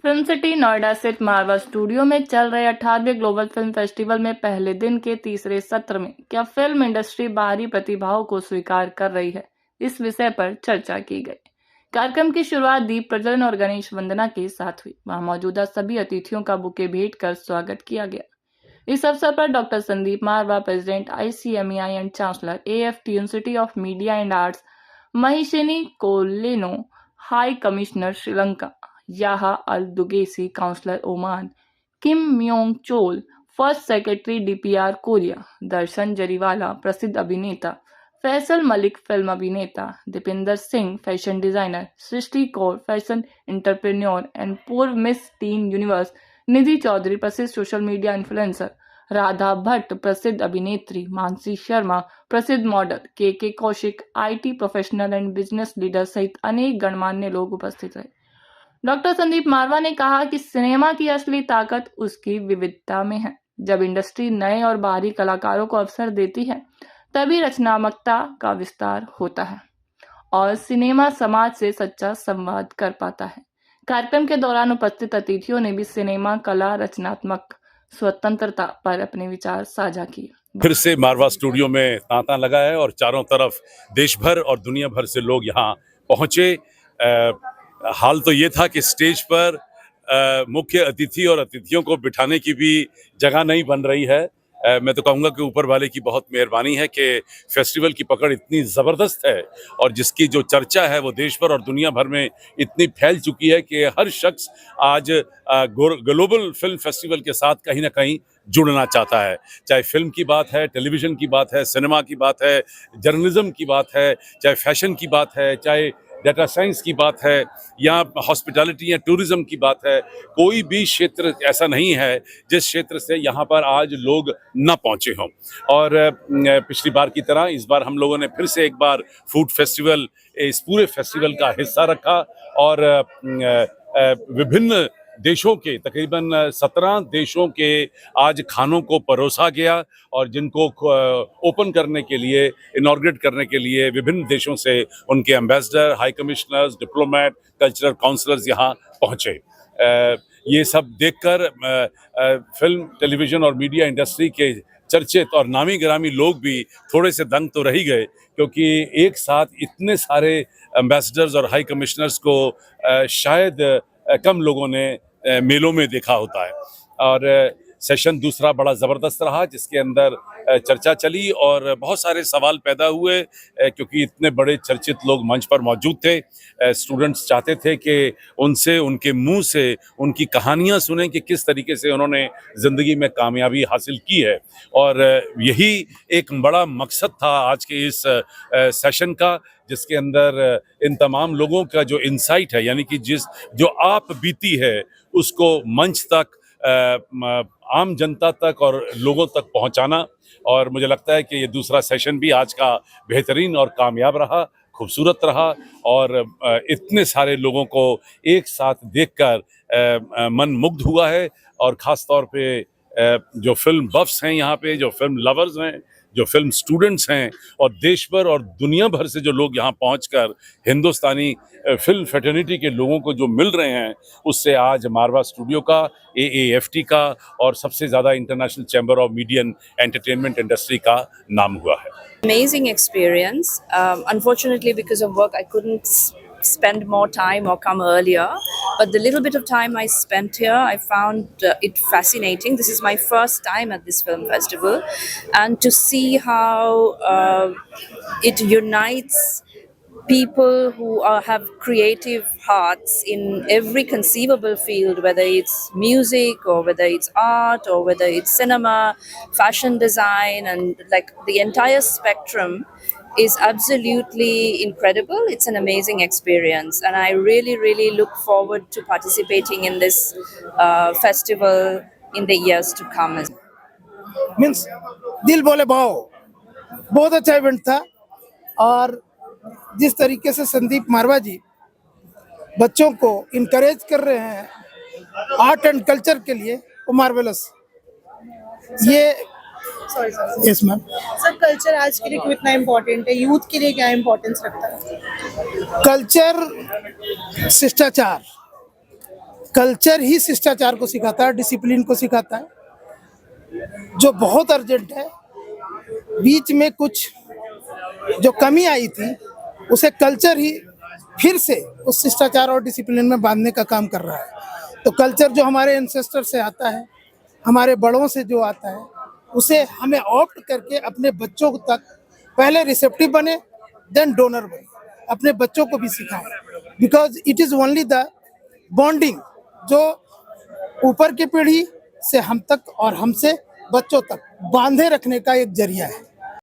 Film city Noida स्थित मारवा studio में चल रहे 18वें ग्लोबल फिल्म फेस्टिवल में पहले दिन के तीसरे सत्र में क्या फिल्म इंडस्ट्री बाहरी प्रतिभाओं को स्वीकार कर रही है, इस विषय पर चर्चा की गई। कार्यक्रम की शुरुआत दीप प्रज्वलन और गणेश वंदना के साथ हुई। वहां मौजूदा सभी अतिथियों का बुके भेंट कर स्वागत किया गया। इस अवसर पर doctor Sandeep Marwah, president ICMEI and chancellor AFT university of media and arts, Mahishini Colonne, high commissioner Sri Lanka Yahya Al Dughaishi, counsellor Oman Kim Myong Chol, first secretary DPR Korea, Darshan Jariwala, प्रसिद्ध अभिनेता, फैसल मलिक, फिल्म अभिनेता, Dipinder Singh, fashion designer, Srishti Kaur, fashion entrepreneur and पूर्व Miss Teen Universe, Nidhi Chaudhary, प्रसिद्ध social media influencer, Radha Bhatt, प्रसिद्ध अभिनेत्री, मानसी शर्मा, प्रसिद्ध model, के Kaushik, IT professional and business leader सहित अनेक गणमान्य लोग उपस्थित रहे। डॉक्टर संदीप मारवा ने कहा कि सिनेमा की असली ताकत उसकी विविधता में है। जब इंडस्ट्री नए और बाहरी कलाकारों को अवसर देती है, तभी रचनात्मकता का विस्तार होता है और सिनेमा समाज से सच्चा संवाद कर पाता है। कार्यक्रम के दौरान उपस्थित अतिथियों ने भी सिनेमा कला रचनात्मक स्वतंत्रता पर अपने विचार साझा किए। फिर से मारवा स्टूडियो में तांता लगा है और चारों तरफ देश भर और दुनिया भर से लोग यहाँ पहुँचे। हाल तो ये था कि स्टेज पर मुख्य अतिथि और अतिथियों को बिठाने की भी जगह नहीं बन रही है। मैं तो कहूँगा कि ऊपर वाले की बहुत मेहरबानी है कि फेस्टिवल की पकड़ इतनी ज़बरदस्त है और जिसकी जो चर्चा है वो देश भर और दुनिया भर में इतनी फैल चुकी है कि हर शख्स आज ग्लोबल फिल्म फेस्टिवल के साथ कहीं ना कहीं जुड़ना चाहता है। चाहे फिल्म की बात है, टेलीविज़न की बात है, सिनेमा की बात है, जर्नलिज्म की बात है, चाहे फैशन की बात है, चाहे डाटा साइंस की बात है या हॉस्पिटैलिटी या टूरिज्म की बात है। कोई भी क्षेत्र ऐसा नहीं है जिस क्षेत्र से यहाँ पर आज लोग न पहुँचे हों। और पिछली बार की तरह इस बार हम लोगों ने फिर से एक बार फूड फेस्टिवल इस पूरे फेस्टिवल का हिस्सा रखा और विभिन्न देशों के तकरीबन 17 देशों के आज खानों को परोसा गया और जिनको ओपन करने के लिए, इनॉर्गेट करने के लिए विभिन्न देशों से उनके ambassador, high commissioners, diplomat, cultural counsellors यहाँ पहुँचे। ये सब देखकर फिल्म, टेलीविज़न और मीडिया इंडस्ट्री के चर्चित और नामी गिरामी लोग भी थोड़े से दंग तो रह ही गए, क्योंकि एक साथ इतने सारे एम्बेसडर्स और हाई कमिश्नर्स को शायद कम लोगों ने मेलों में देखा होता है। और सेशन दूसरा बड़ा ज़बरदस्त रहा जिसके अंदर चर्चा चली और बहुत सारे सवाल पैदा हुए, क्योंकि इतने बड़े चर्चित लोग मंच पर मौजूद थे। स्टूडेंट्स चाहते थे कि उनसे, उनके मुंह से उनकी कहानियां सुनें कि किस तरीके से उन्होंने ज़िंदगी में कामयाबी हासिल की है। और यही एक बड़ा मकसद था आज के इस सेशन का, जिसके अंदर इन तमाम लोगों का जो इंसाइट है, यानी कि जो आप बीती है उसको मंच तक, आम जनता तक और लोगों तक पहुंचाना। और मुझे लगता है कि ये दूसरा सेशन भी आज का बेहतरीन और कामयाब रहा, खूबसूरत रहा और इतने सारे लोगों को एक साथ देखकर मन मुग्ध हुआ है। और ख़ास तौर पे जो फिल्म बफ्स हैं यहाँ पे, जो फिल्म लवर्स हैं, जो फिल्म स्टूडेंट्स हैं और देश भर और दुनिया भर से जो लोग यहाँ पहुंचकर हिंदुस्तानी फिल्म फ्रेटर्निटी के लोगों को जो मिल रहे हैं, उससे आज मारवा स्टूडियो का, AAFT का और सबसे ज़्यादा international chamber of media and entertainment industry का नाम हुआ है। Amazing experience. Unfortunately, because of work, I couldn't spend more time or come earlier. But the little bit of time I spent here, I found it fascinating. This is my first time at this film festival, and to see how it unites people who have creative hearts in every conceivable field, whether it's music or whether it's art or whether it's cinema, fashion design, and like the entire spectrum is absolutely incredible. It's an amazing experience, and I really look forward to participating in this festival in the years to come. Means दिल बोले भाव, बहुत अच्छा event था। और जिस तरीके से संदीप मारवा जी बच्चों को इनकरेज कर रहे हैं आर्ट एंड कल्चर के लिए, वो मार्वेलस। ये यस मैम। सर, कल्चर आज के लिए कितना इम्पोर्टेंट है, यूथ के लिए क्या इम्पोर्टेंस रखता है? कल्चर शिष्टाचार, कल्चर ही शिष्टाचार को सिखाता है, डिसिप्लिन को सिखाता है, जो बहुत अर्जेंट है। बीच में कुछ जो कमी आई थी उसे कल्चर ही फिर से उस शिष्टाचार और डिसिप्लिन में बांधने का काम कर रहा है। तो कल्चर जो हमारे एंसेस्टर से आता है, हमारे बड़ों से जो आता है, उसे हमें ऑप्ट करके अपने बच्चों तक पहले रिसेप्टिव बने देन डोनर बने, अपने बच्चों को भी सिखाएं। Because it is only the bonding जो ऊपर की पीढ़ी से हम तक और हमसे बच्चों तक बांधे रखने का एक जरिया है।